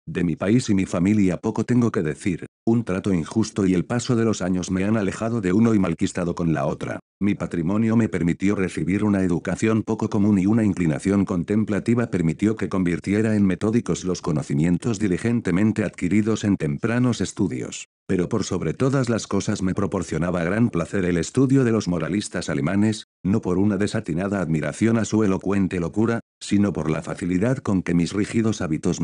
De mi país y mi familia poco tengo que decir, un trato injusto y el paso de los años me han alejado de uno y malquistado con la otra. Mi patrimonio me permitió recibir una educación poco común y una inclinación contemplativa permitió que convirtiera en metódicos los conocimientos diligentemente adquiridos en tempranos estudios. Pero por sobre todas las cosas me proporcionaba gran placer el estudio de los moralistas alemanes, no por una desatinada admiración a su elocuente locura, sino por la facilidad con que mis rígidos hábitos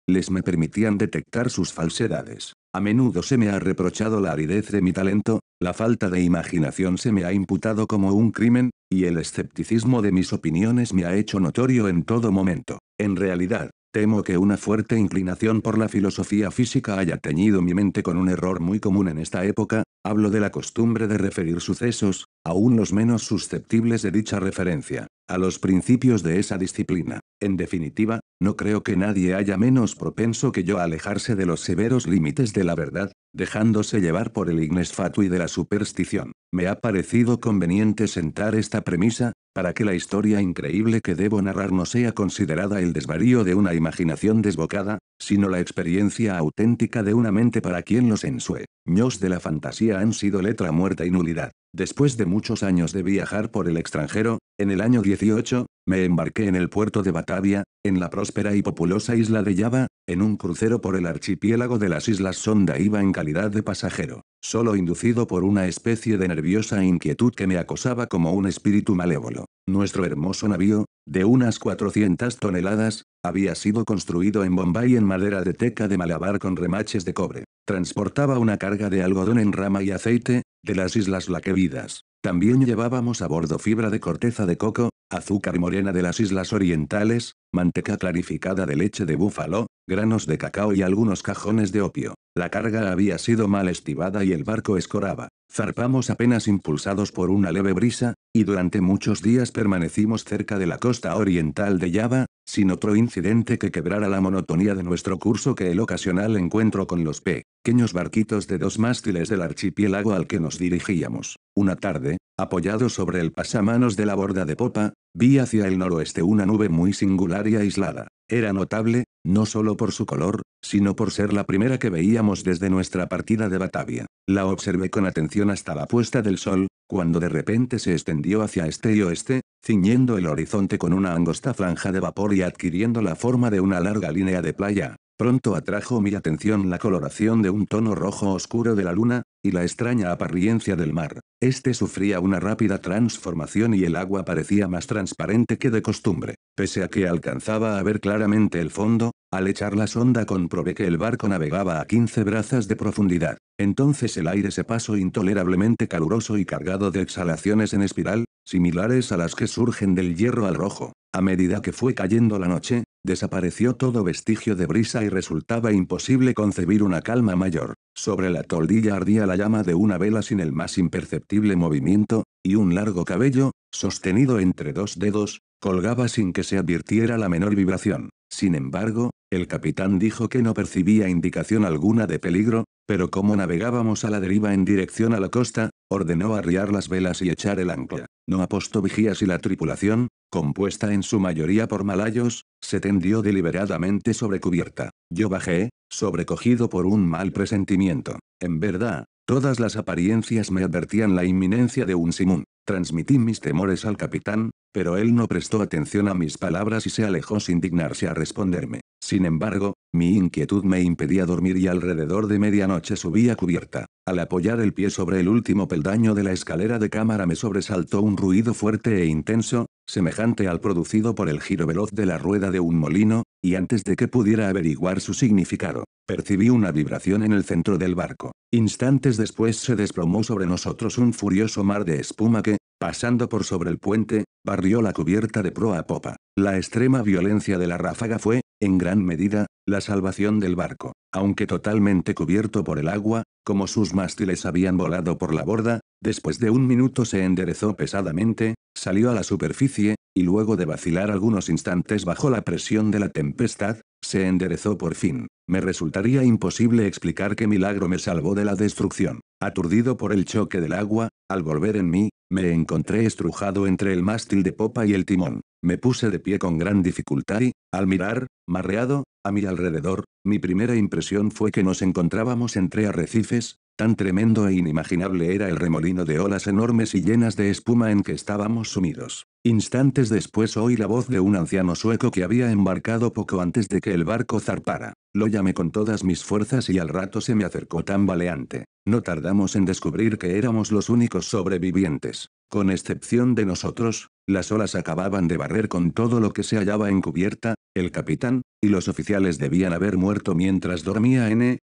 les me permitían detectar sus falsedades. A menudo se me ha reprochado la aridez de mi talento, la falta de imaginación se me ha imputado como un crimen, y el escepticismo de mis opiniones me ha hecho notorio en todo momento. En realidad, temo que una fuerte inclinación por la filosofía física haya teñido mi mente con un error muy común en esta época, hablo de la costumbre de referir sucesos, aún los menos susceptibles de dicha referencia, a los principios de esa disciplina. En definitiva, no creo que nadie haya menos propenso que yo a alejarse de los severos límites de la verdad, dejándose llevar por el ignes fatui de la superstición. Me ha parecido conveniente sentar esta premisa, para que la historia increíble que debo narrar no sea considerada el desvarío de una imaginación desbocada, sino la experiencia auténtica de una mente para quien los ensueños de la fantasía han sido letra muerta y nulidad. Después de muchos años de viajar por el extranjero, en el año 18, me embarqué en el puerto de Batavia, en la próspera y populosa isla de Java, en un crucero por el archipiélago de las Islas Sonda iba en calidad de pasajero, solo inducido por una especie de nerviosa inquietud que me acosaba como un espíritu malévolo. Nuestro hermoso navío, de unas 400 toneladas, había sido construido en Bombay en madera de teca de Malabar con remaches de cobre. Transportaba una carga de algodón en rama y aceite, de las islas Laquevidas. También llevábamos a bordo fibra de corteza de coco, azúcar morena de las islas orientales, manteca clarificada de leche de búfalo, granos de cacao y algunos cajones de opio. La carga había sido mal estibada y el barco escoraba. Zarpamos apenas impulsados por una leve brisa, y durante muchos días permanecimos cerca de la costa oriental de Java, sin otro incidente que quebrara la monotonía de nuestro curso que el ocasional encuentro con los pequeños barquitos de 2 mástiles del archipiélago al que nos dirigíamos. Una tarde, apoyado sobre el pasamanos de la borda de popa, vi hacia el noroeste una nube muy singular y aislada. Era notable, no solo por su color, sino por ser la primera que veíamos desde nuestra partida de Batavia. La observé con atención hasta la puesta del sol, cuando de repente se extendió hacia este y oeste, ciñendo el horizonte con una angosta franja de vapor y adquiriendo la forma de una larga línea de playa. Pronto atrajo mi atención la coloración de un tono rojo oscuro de la luna, y la extraña apariencia del mar. Este sufría una rápida transformación y el agua parecía más transparente que de costumbre. Pese a que alcanzaba a ver claramente el fondo, al echar la sonda comprobé que el barco navegaba a 15 brazas de profundidad. Entonces el aire se pasó intolerablemente caluroso y cargado de exhalaciones en espiral, similares a las que surgen del hierro al rojo. A medida que fue cayendo la noche, desapareció todo vestigio de brisa y resultaba imposible concebir una calma mayor. Sobre la toldilla ardía la llama de una vela sin el más imperceptible movimiento, y un largo cabello, sostenido entre 2 dedos, colgaba sin que se advirtiera la menor vibración. Sin embargo, el capitán dijo que no percibía indicación alguna de peligro, pero como navegábamos a la deriva en dirección a la costa, ordenó arriar las velas y echar el ancla. No apostó vigías y la tripulación, compuesta en su mayoría por malayos, se tendió deliberadamente sobre cubierta. Yo bajé, sobrecogido por un mal presentimiento. En verdad, todas las apariencias me advertían la inminencia de un simón. Transmití mis temores al capitán, pero él no prestó atención a mis palabras y se alejó sin dignarse a responderme. Sin embargo, mi inquietud me impedía dormir y alrededor de medianoche subí a cubierta. Al apoyar el pie sobre el último peldaño de la escalera de cámara me sobresaltó un ruido fuerte e intenso, semejante al producido por el giro veloz de la rueda de un molino, y antes de que pudiera averiguar su significado, percibí una vibración en el centro del barco. Instantes después se desplomó sobre nosotros un furioso mar de espuma que, pasando por sobre el puente, barrió la cubierta de proa a popa. La extrema violencia de la ráfaga fue, en gran medida, la salvación del barco. Aunque totalmente cubierto por el agua, como sus mástiles habían volado por la borda, después de un minuto se enderezó pesadamente, salió a la superficie, y luego de vacilar algunos instantes bajo la presión de la tempestad, se enderezó por fin. Me resultaría imposible explicar qué milagro me salvó de la destrucción. Aturdido por el choque del agua, al volver en mí, me encontré estrujado entre el mástil de popa y el timón. Me puse de pie con gran dificultad y, al mirar, mareado, a mi alrededor, mi primera impresión fue que nos encontrábamos entre arrecifes, tan tremendo e inimaginable era el remolino de olas enormes y llenas de espuma en que estábamos sumidos. Instantes después oí la voz de un anciano sueco que había embarcado poco antes de que el barco zarpara. Lo llamé con todas mis fuerzas y al rato se me acercó tambaleante. No tardamos en descubrir que éramos los únicos sobrevivientes. Con excepción de nosotros, las olas acababan de barrer con todo lo que se hallaba en cubierta, el capitán, y los oficiales debían haber muerto mientras dormía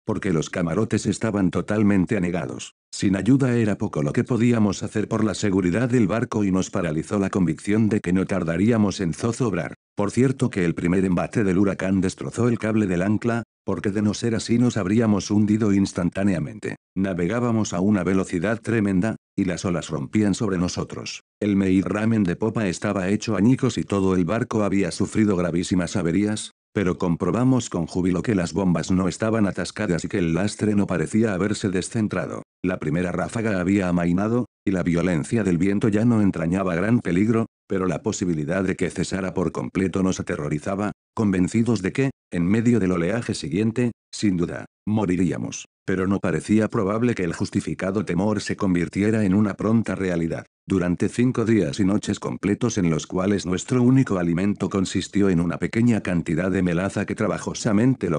porque los camarotes estaban totalmente anegados. Sin ayuda era poco lo que podíamos hacer por la seguridad del barco y nos paralizó la convicción de que no tardaríamos en zozobrar. Por cierto que el primer embate del huracán destrozó el cable del ancla, porque de no ser así nos habríamos hundido instantáneamente. Navegábamos a una velocidad tremenda, y las olas rompían sobre nosotros. El meirramen de popa estaba hecho añicos y todo el barco había sufrido gravísimas averías, pero comprobamos con júbilo que las bombas no estaban atascadas y que el lastre no parecía haberse descentrado. La primera ráfaga había amainado, y la violencia del viento ya no entrañaba gran peligro, pero la posibilidad de que cesara por completo nos aterrorizaba, convencidos de que, en medio del oleaje siguiente, sin duda, moriríamos. Pero no parecía probable que el justificado temor se convirtiera en una pronta realidad. Durante 5 días y noches completos en los cuales nuestro único alimento consistió en una pequeña cantidad de melaza que trabajosamente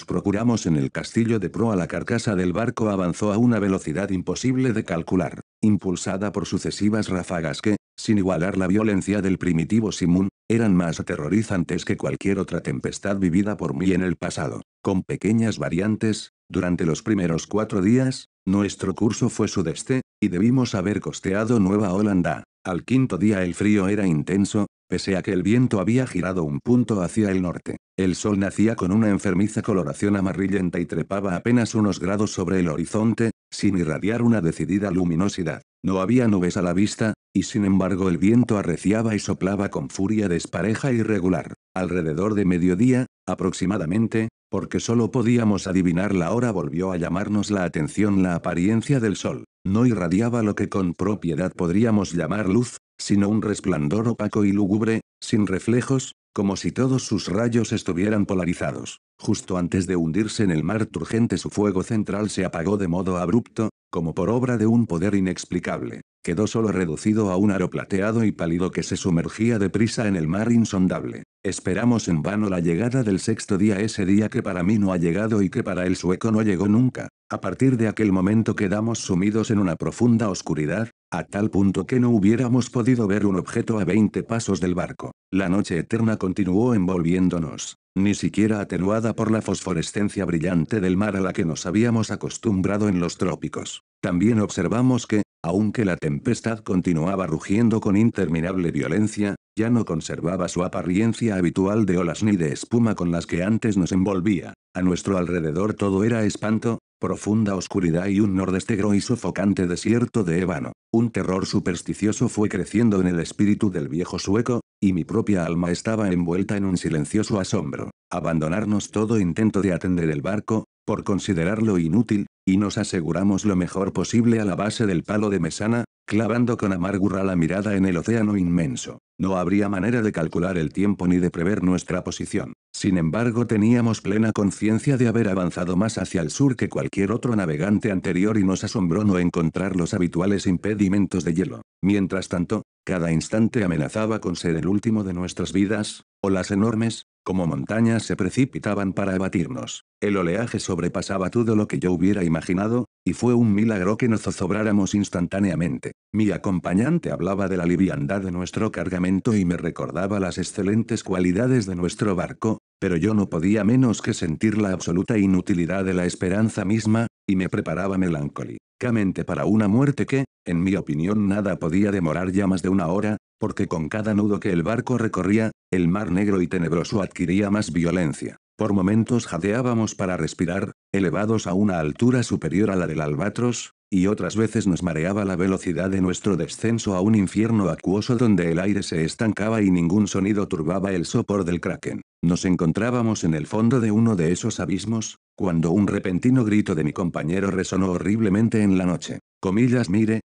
procuramos en el castillo de proa, la carcasa del barco avanzó a una velocidad imposible de calcular, impulsada por sucesivas ráfagas que, sin igualar la violencia del primitivo Simón, eran más aterrorizantes que cualquier otra tempestad vivida por mí en el pasado. Con pequeñas variantes, durante los primeros 4 días, nuestro curso fue sudeste, y debimos haber costeado Nueva Holanda. Al 5.º día el frío era intenso, pese a que el viento había girado un punto hacia el norte. El sol nacía con una enfermiza coloración amarillenta y trepaba apenas unos grados sobre el horizonte, sin irradiar una decidida luminosidad. No había nubes a la vista, y sin embargo el viento arreciaba y soplaba con furia despareja e irregular. Alrededor de mediodía, aproximadamente, porque solo podíamos adivinar la hora, volvió a llamarnos la atención la apariencia del sol. No irradiaba lo que con propiedad podríamos llamar luz, sino un resplandor opaco y lúgubre, sin reflejos, como si todos sus rayos estuvieran polarizados. Justo antes de hundirse en el mar turgente su fuego central se apagó de modo abrupto, como por obra de un poder inexplicable. Quedó solo reducido a un aro plateado y pálido que se sumergía deprisa en el mar insondable. Esperamos en vano la llegada del 6.º día, ese día que para mí no ha llegado y que para el sueco no llegó nunca. A partir de aquel momento quedamos sumidos en una profunda oscuridad, a tal punto que no hubiéramos podido ver un objeto a 20 pasos del barco. La noche eterna continuó envolviéndonos, ni siquiera atenuada por la fosforescencia brillante del mar a la que nos habíamos acostumbrado en los trópicos. También observamos que, aunque la tempestad continuaba rugiendo con interminable violencia, ya no conservaba su apariencia habitual de olas ni de espuma con las que antes nos envolvía. A nuestro alrededor todo era espanto, profunda oscuridad y un nordestegro y sofocante desierto de ébano. Un terror supersticioso fue creciendo en el espíritu del viejo sueco, y mi propia alma estaba envuelta en un silencioso asombro. Abandonarnos todo intento de atender el barco, por considerarlo inútil, y nos aseguramos lo mejor posible a la base del palo de mesana, clavando con amargura la mirada en el océano inmenso. No habría manera de calcular el tiempo ni de prever nuestra posición. Sin embargo, teníamos plena conciencia de haber avanzado más hacia el sur que cualquier otro navegante anterior y nos asombró no encontrar los habituales impedimentos de hielo. Mientras tanto, cada instante amenazaba con ser el último de nuestras vidas, olas enormes, como montañas se precipitaban para abatirnos. El oleaje sobrepasaba todo lo que yo hubiera imaginado, y fue un milagro que nos zozobráramos instantáneamente. Mi acompañante hablaba de la liviandad de nuestro cargamento y me recordaba las excelentes cualidades de nuestro barco, pero yo no podía menos que sentir la absoluta inutilidad de la esperanza misma, y me preparaba melancólicamente para una muerte que, en mi opinión, nada podía demorar ya más de una hora, porque con cada nudo que el barco recorría, el mar negro y tenebroso adquiría más violencia. Por momentos jadeábamos para respirar, elevados a una altura superior a la del albatros, y otras veces nos mareaba la velocidad de nuestro descenso a un infierno acuoso donde el aire se estancaba y ningún sonido turbaba el sopor del kraken. Nos encontrábamos en el fondo de uno de esos abismos, cuando un repentino grito de mi compañero resonó horriblemente en la noche.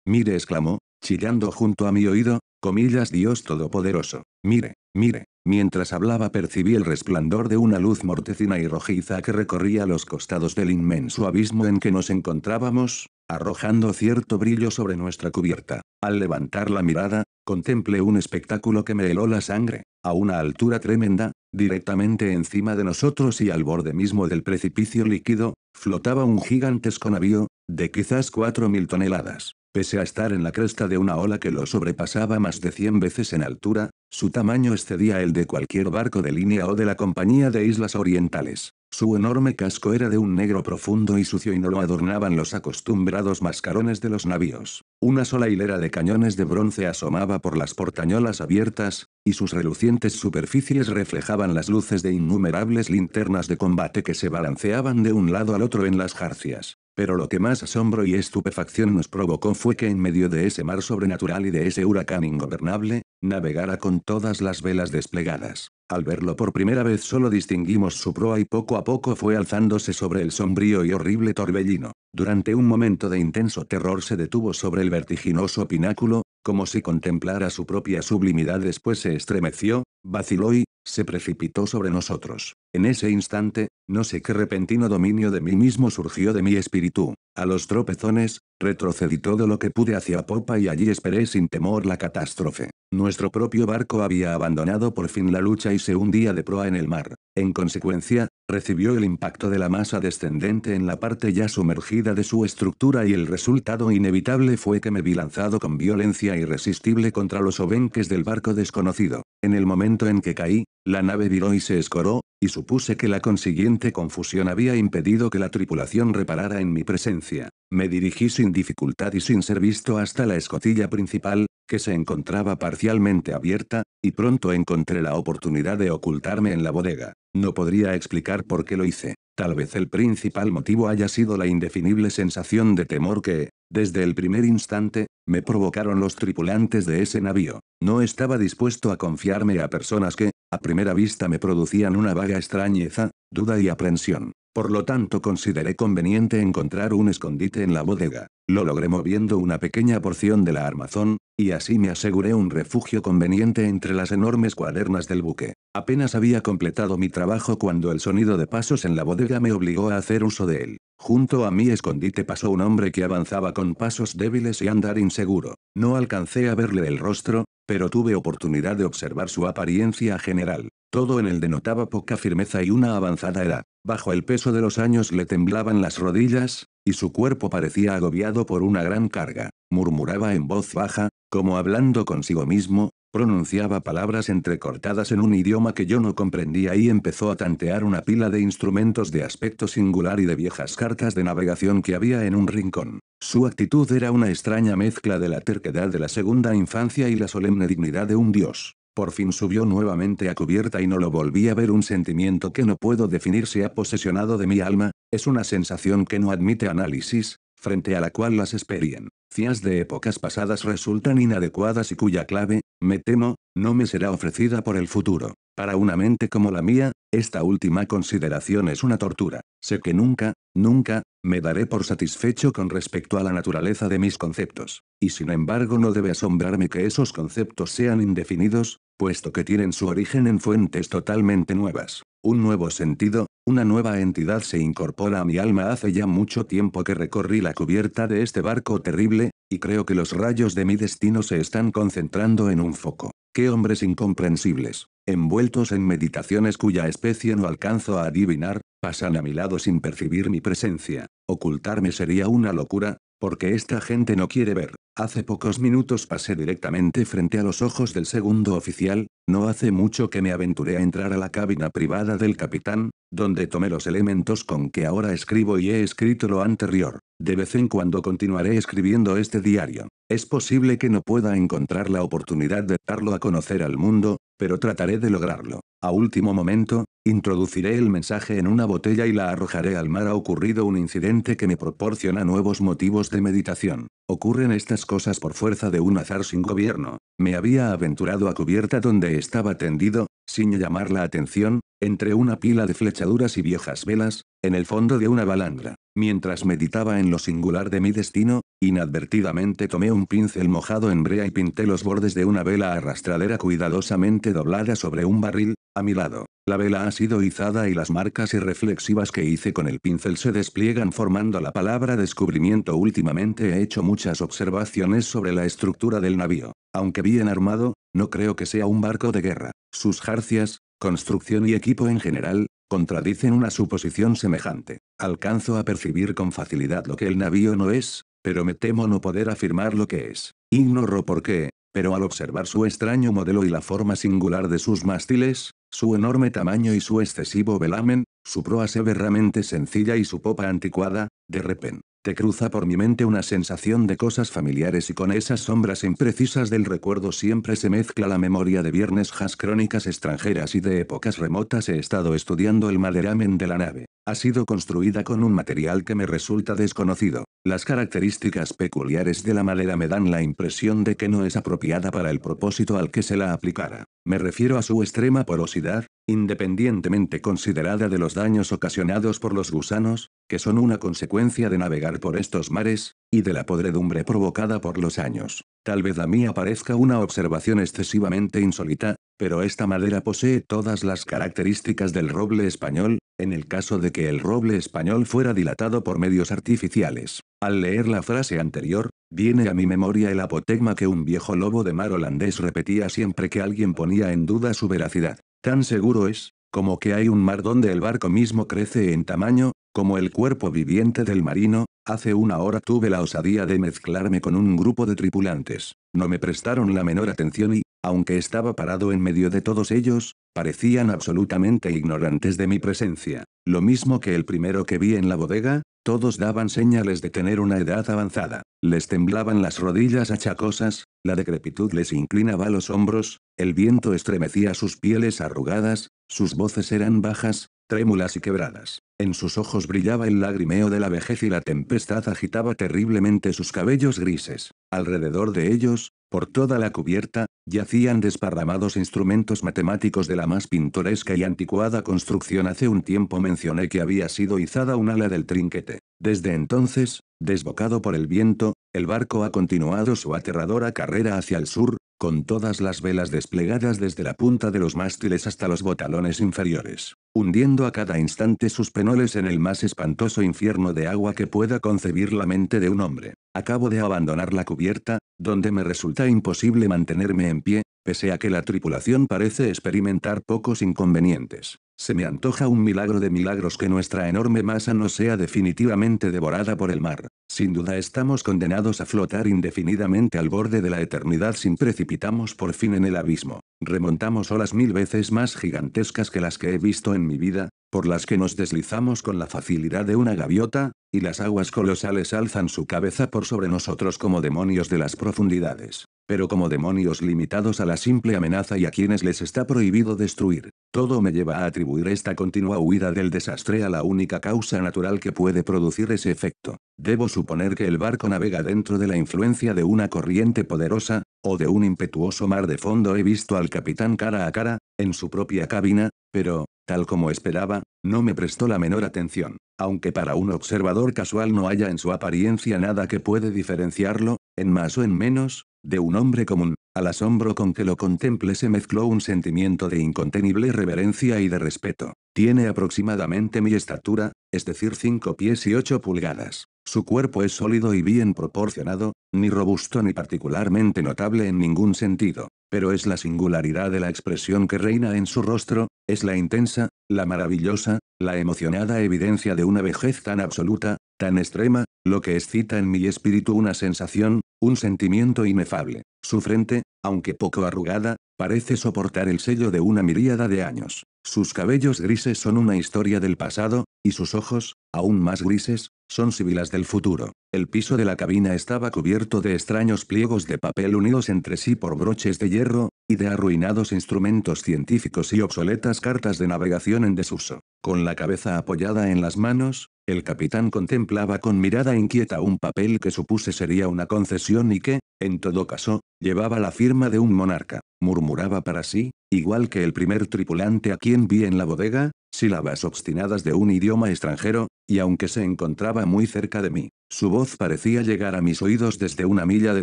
Mire, exclamó, chillando junto a mi oído, Comillas Dios Todopoderoso. Mire, mire. Mientras hablaba percibí el resplandor de una luz mortecina y rojiza que recorría los costados del inmenso abismo en que nos encontrábamos, arrojando cierto brillo sobre nuestra cubierta. Al levantar la mirada, contemplé un espectáculo que me heló la sangre. A una altura tremenda, directamente encima de nosotros y al borde mismo del precipicio líquido, flotaba un gigantesco navío, de quizás 4000 toneladas. Pese a estar en la cresta de una ola que lo sobrepasaba más de 100 veces en altura, su tamaño excedía el de cualquier barco de línea o de la Compañía de Islas Orientales. Su enorme casco era de un negro profundo y sucio y no lo adornaban los acostumbrados mascarones de los navíos. Una sola hilera de cañones de bronce asomaba por las portañolas abiertas, y sus relucientes superficies reflejaban las luces de innumerables linternas de combate que se balanceaban de un lado al otro en las jarcias. Pero lo que más asombro y estupefacción nos provocó fue que en medio de ese mar sobrenatural y de ese huracán ingobernable, navegara con todas las velas desplegadas. Al verlo por primera vez solo distinguimos su proa y poco a poco fue alzándose sobre el sombrío y horrible torbellino. Durante un momento de intenso terror se detuvo sobre el vertiginoso pináculo, como si contemplara su propia sublimidad. Después se estremeció, vaciló y se precipitó sobre nosotros. En ese instante, no sé qué repentino dominio de mí mismo surgió de mi espíritu. A los tropezones, retrocedí todo lo que pude hacia popa y allí esperé sin temor la catástrofe. Nuestro propio barco había abandonado por fin la lucha y se hundía de proa en el mar. En consecuencia, recibió el impacto de la masa descendente en la parte ya sumergida de su estructura y el resultado inevitable fue que me vi lanzado con violencia irresistible contra los obenques del barco desconocido. En el momento en que caí, la nave viró y se escoró, y supuse que la consiguiente confusión había impedido que la tripulación reparara en mi presencia. Me dirigí sin dificultad y sin ser visto hasta la escotilla principal, que se encontraba parcialmente abierta, y pronto encontré la oportunidad de ocultarme en la bodega. No podría explicar por qué lo hice. Tal vez el principal motivo haya sido la indefinible sensación de temor que, desde el primer instante, me provocaron los tripulantes de ese navío. No estaba dispuesto a confiarme a personas que, a primera vista me producían una vaga extrañeza, duda y aprensión. Por lo tanto consideré conveniente encontrar un escondite en la bodega. Lo logré moviendo una pequeña porción de la armazón, y así me aseguré un refugio conveniente entre las enormes cuadernas del buque. Apenas había completado mi trabajo cuando el sonido de pasos en la bodega me obligó a hacer uso de él. Junto a mi escondite pasó un hombre que avanzaba con pasos débiles y andar inseguro. No alcancé a verle el rostro, pero tuve oportunidad de observar su apariencia general. Todo en él denotaba poca firmeza y una avanzada edad. Bajo el peso de los años le temblaban las rodillas, y su cuerpo parecía agobiado por una gran carga. Murmuraba en voz baja, como hablando consigo mismo, pronunciaba palabras entrecortadas en un idioma que yo no comprendía y empezó a tantear una pila de instrumentos de aspecto singular y de viejas cartas de navegación que había en un rincón. Su actitud era una extraña mezcla de la terquedad de la segunda infancia y la solemne dignidad de un dios. Por fin subió nuevamente a cubierta y no lo volví a ver. Un sentimiento que no puedo definir se ha posesionado de mi alma, es una sensación que no admite análisis, frente a la cual las experiencias de épocas pasadas resultan inadecuadas y cuya clave, me temo, no me será ofrecida por el futuro. Para una mente como la mía, esta última consideración es una tortura. Sé que nunca, nunca, me daré por satisfecho con respecto a la naturaleza de mis conceptos. Y sin embargo no debe asombrarme que esos conceptos sean indefinidos, puesto que tienen su origen en fuentes totalmente nuevas. Un nuevo sentido, una nueva entidad se incorpora a mi alma. Hace ya mucho tiempo que recorrí la cubierta de este barco terrible, y creo que los rayos de mi destino se están concentrando en un foco. ¡Qué hombres incomprensibles! Envueltos en meditaciones cuya especie no alcanzo a adivinar, pasan a mi lado sin percibir mi presencia. Ocultarme sería una locura, porque esta gente no quiere ver. Hace pocos minutos pasé directamente frente a los ojos del segundo oficial, no hace mucho que me aventuré a entrar a la cabina privada del capitán, donde tomé los elementos con que ahora escribo y he escrito lo anterior. De vez en cuando continuaré escribiendo este diario. Es posible que no pueda encontrar la oportunidad de darlo a conocer al mundo, pero trataré de lograrlo. A último momento, introduciré el mensaje en una botella y la arrojaré al mar. Ha ocurrido un incidente que me proporciona nuevos motivos de meditación. Ocurren estas cosas por fuerza de un azar sin gobierno. Me había aventurado a cubierta donde estaba tendido, sin llamar la atención, entre una pila de flechaduras y viejas velas, en el fondo de una balandra. Mientras meditaba en lo singular de mi destino, Inadvertidamente tomé un pincel mojado en brea y pinté los bordes de una vela arrastradera cuidadosamente doblada sobre un barril, a mi lado. La vela ha sido izada y las marcas irreflexivas que hice con el pincel se despliegan formando la palabra descubrimiento. Últimamente he hecho muchas observaciones sobre la estructura del navío. Aunque bien armado, no creo que sea un barco de guerra. Sus jarcias, construcción y equipo en general, contradicen una suposición semejante. Alcanzo a percibir con facilidad lo que el navío no es, pero me temo no poder afirmar lo que es. Ignoro por qué, pero al observar su extraño modelo y la forma singular de sus mástiles, su enorme tamaño y su excesivo velamen, su proa severamente sencilla y su popa anticuada, de repente cruza por mi mente una sensación de cosas familiares y con esas sombras imprecisas del recuerdo siempre se mezcla la memoria de viejas crónicas extranjeras y de épocas remotas. He estado estudiando el maderamen de la nave. Ha sido construida con un material que me resulta desconocido. Las características peculiares de la madera me dan la impresión de que no es apropiada para el propósito al que se la aplicara. Me refiero a su extrema porosidad, independientemente considerada de los daños ocasionados por los gusanos, que son una consecuencia de navegar por estos mares, y de la podredumbre provocada por los años. Tal vez a mí parezca una observación excesivamente insólita, pero esta madera posee todas las características del roble español, en el caso de que el roble español fuera dilatado por medios artificiales. Al leer la frase anterior, viene a mi memoria el apotegma que un viejo lobo de mar holandés repetía siempre que alguien ponía en duda su veracidad. Tan seguro es, como que hay un mar donde el barco mismo crece en tamaño, como el cuerpo viviente del marino. Hace una hora tuve la osadía de mezclarme con un grupo de tripulantes. No me prestaron la menor atención y, aunque estaba parado en medio de todos ellos, parecían absolutamente ignorantes de mi presencia. Lo mismo que el primero que vi en la bodega, todos daban señales de tener una edad avanzada. Les temblaban las rodillas achacosas, la decrepitud les inclinaba los hombros, el viento estremecía sus pieles arrugadas, sus voces eran bajas, trémulas y quebradas. En sus ojos brillaba el lagrimeo de la vejez y la tempestad agitaba terriblemente sus cabellos grises. Alrededor de ellos, por toda la cubierta, yacían desparramados instrumentos matemáticos de la más pintoresca y anticuada construcción. Hace un tiempo mencioné que había sido izada un ala del trinquete. Desde entonces, desbocado por el viento, el barco ha continuado su aterradora carrera hacia el sur, con todas las velas desplegadas desde la punta de los mástiles hasta los botalones inferiores, hundiendo a cada instante sus penoles en el más espantoso infierno de agua que pueda concebir la mente de un hombre. Acabo de abandonar la cubierta, donde me resulta imposible mantenerme en pie, pese a que la tripulación parece experimentar pocos inconvenientes. Se me antoja un milagro de milagros que nuestra enorme masa no sea definitivamente devorada por el mar. Sin duda estamos condenados a flotar indefinidamente al borde de la eternidad si precipitamos por fin en el abismo. Remontamos olas 1000 veces más gigantescas que las que he visto en mi vida, por las que nos deslizamos con la facilidad de una gaviota, y las aguas colosales alzan su cabeza por sobre nosotros como demonios de las profundidades, pero como demonios limitados a la simple amenaza y a quienes les está prohibido destruir. Todo me lleva a atribuir esta continua huida del desastre a la única causa natural que puede producir ese efecto. Debo suponer que el barco navega dentro de la influencia de una corriente poderosa, o de un impetuoso mar de fondo. He visto al capitán cara a cara, en su propia cabina, pero, tal como esperaba, no me prestó la menor atención. Aunque para un observador casual no haya en su apariencia nada que puede diferenciarlo, en más o en menos, de un hombre común, al asombro con que lo contemple se mezcló un sentimiento de incontenible reverencia y de respeto. Tiene aproximadamente mi estatura, es decir 5 pies y 8 pulgadas. Su cuerpo es sólido y bien proporcionado, ni robusto ni particularmente notable en ningún sentido. Pero es la singularidad de la expresión que reina en su rostro, es la intensa, la maravillosa, la emocionada evidencia de una vejez tan absoluta, tan extrema, lo que excita en mi espíritu una sensación, un sentimiento inefable. Su frente, aunque poco arrugada, parece soportar el sello de una miríada de años. Sus cabellos grises son una historia del pasado, y sus ojos, aún más grises, son sibilas del futuro. El piso de la cabina estaba cubierto de extraños pliegos de papel unidos entre sí por broches de hierro, y de arruinados instrumentos científicos y obsoletas cartas de navegación en desuso. Con la cabeza apoyada en las manos, el capitán contemplaba con mirada inquieta un papel que supuse sería una concesión y que, en todo caso, llevaba la firma de un monarca. Murmuraba para sí, igual que el primer tripulante a quien vi en la bodega, sílabas obstinadas de un idioma extranjero, y aunque se encontraba muy cerca de mí, su voz parecía llegar a mis oídos desde una milla de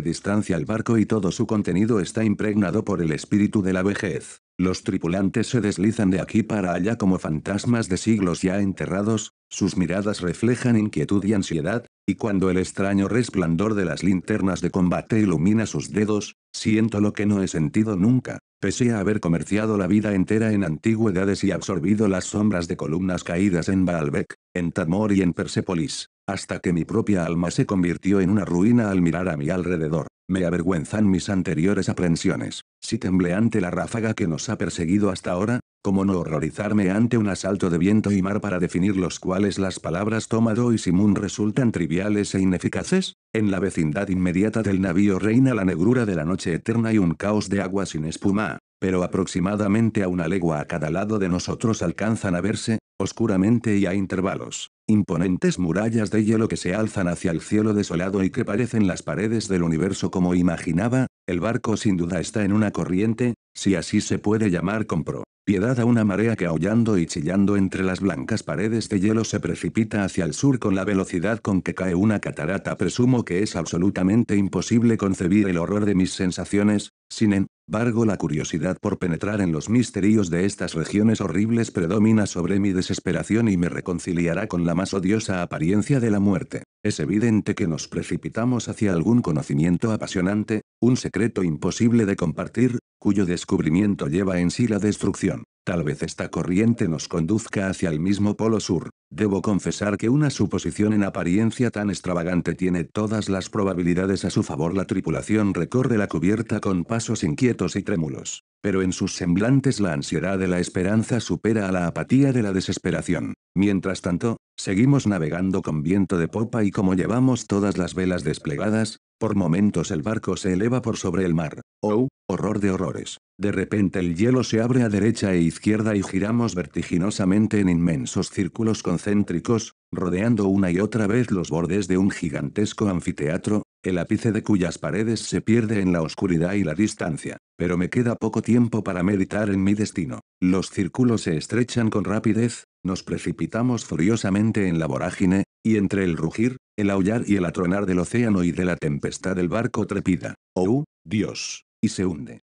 distancia. El barco y todo su contenido está impregnado por el espíritu de la vejez. Los tripulantes se deslizan de aquí para allá como fantasmas de siglos ya enterrados, sus miradas reflejan inquietud y ansiedad, y cuando el extraño resplandor de las linternas de combate ilumina sus dedos, siento lo que no he sentido nunca, pese a haber comerciado la vida entera en antigüedades y absorbido las sombras de columnas caídas en Baalbek, en Tadmor y en Persépolis, hasta que mi propia alma se convirtió en una ruina al mirar a mi alrededor. Me avergüenzan mis anteriores aprensiones. Si temblé ante la ráfaga que nos ha perseguido hasta ahora, ¿cómo no horrorizarme ante un asalto de viento y mar para definir los cuales las palabras Tómado y Simón resultan triviales e ineficaces? En la vecindad inmediata del navío reina la negrura de la noche eterna y un caos de agua sin espuma, pero aproximadamente a una legua a cada lado de nosotros alcanzan a verse, oscuramente y a intervalos, imponentes murallas de hielo que se alzan hacia el cielo desolado y que parecen las paredes del universo como imaginaba. El barco sin duda está en una corriente, si así se puede llamar con propiedad a una marea que aullando y chillando entre las blancas paredes de hielo se precipita hacia el sur con la velocidad con que cae una catarata. Presumo que es absolutamente imposible concebir el horror de mis sensaciones, sin embargo la curiosidad por penetrar en los misterios de estas regiones horribles predomina sobre mi desesperación y me reconciliará con la más odiosa apariencia de la muerte. Es evidente que nos precipitamos hacia algún conocimiento apasionante, un secreto imposible de compartir, cuyo descubrimiento lleva en sí la destrucción. Tal vez esta corriente nos conduzca hacia el mismo polo sur. Debo confesar que una suposición en apariencia tan extravagante tiene todas las probabilidades a su favor. La tripulación recorre la cubierta con pasos inquietos y trémulos, pero en sus semblantes la ansiedad de la esperanza supera a la apatía de la desesperación. Mientras tanto, seguimos navegando con viento de popa y como llevamos todas las velas desplegadas, por momentos el barco se eleva por sobre el mar. ¡Oh, horror de horrores! De repente el hielo se abre a derecha e izquierda y giramos vertiginosamente en inmensos círculos concéntricos, rodeando una y otra vez los bordes de un gigantesco anfiteatro, el ápice de cuyas paredes se pierde en la oscuridad y la distancia. Pero me queda poco tiempo para meditar en mi destino. Los círculos se estrechan con rapidez, nos precipitamos furiosamente en la vorágine, y entre el rugir, el aullar y el atronar del océano y de la tempestad el barco trepida. ¡Oh, Dios! Y se hunde.